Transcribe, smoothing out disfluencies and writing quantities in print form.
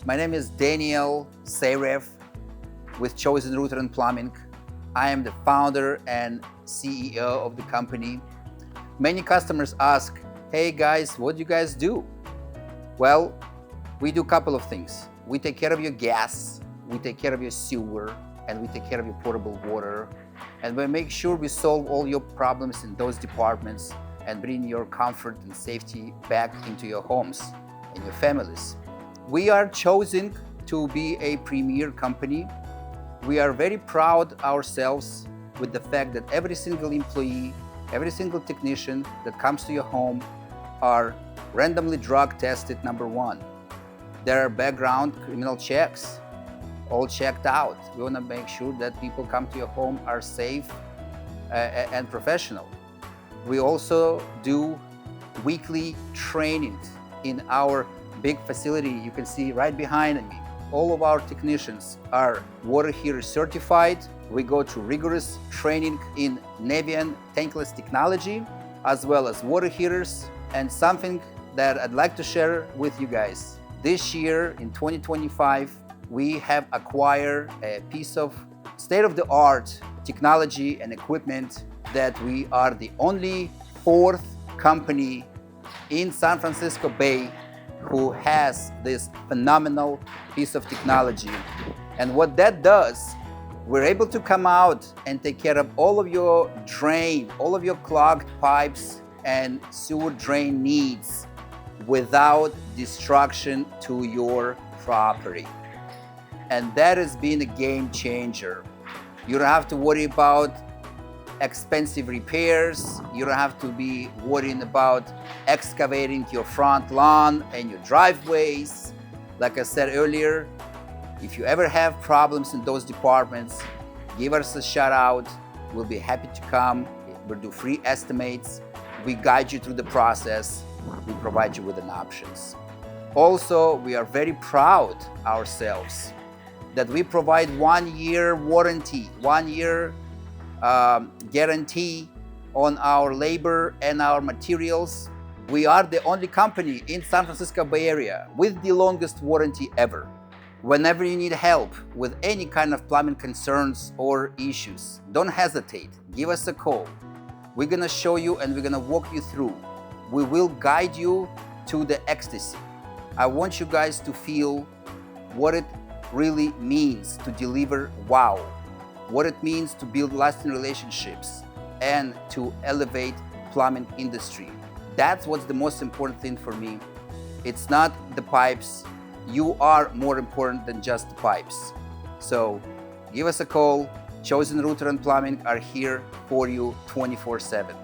My name is Daniel Sayrev with Chosen Router and Plumbing. I am the founder and CEO of the company. Many customers ask, hey guys, what do you guys do? Well, we do a couple of things. We take care of your gas, we take care of your sewer, and we take care of your potable water. And we make sure we solve all your problems in those departments and bring your comfort and safety back into your homes and your families. We are chosen to be a premier company. We are very proud ourselves with the fact that every single employee, every single technician that comes to your home are randomly drug tested, number one. There are background criminal checks, all checked out. We want to make sure that people come to your home are safe and professional. We also do weekly trainings in our big facility. You can see right behind me. All of our technicians are water heater certified. We go through rigorous training in envision tankless technology, as well as water heaters. And something that I'd like to share with you guys. This year, in 2025, we have acquired a piece of state-of-the-art technology and equipment that we are the only fourth company in San Francisco Bay who has this phenomenal piece of technology. And what that does, we're able to come out and take care of all of your drain, all of your clogged pipes and sewer drain needs without destruction to your property. And that has been a game changer. You don't have to worry about expensive repairs. You don't have to be worrying about excavating your front lawn and your driveways. Like I said earlier, if you ever have problems in those departments, give us a shout out. We'll be happy to come. We'll do free estimates. We guide you through the process. We provide you with an options. Also, we are very proud ourselves that we provide 1 year warranty, 1 year guarantee on our labor and our materials. We are the only company in San Francisco Bay Area with the longest warranty ever. Whenever you need help with any kind of plumbing concerns or issues, don't hesitate, give us a call. We're gonna show you and we're gonna walk you through. We will guide you to the ecstasy. I want you guys to feel what it really means to deliver wow, what it means to build lasting relationships and to elevate plumbing industry. That's what's the most important thing for me. It's not the pipes. You are more important than just the pipes. So give us a call. Chosen Router and Plumbing are here for you 24/7.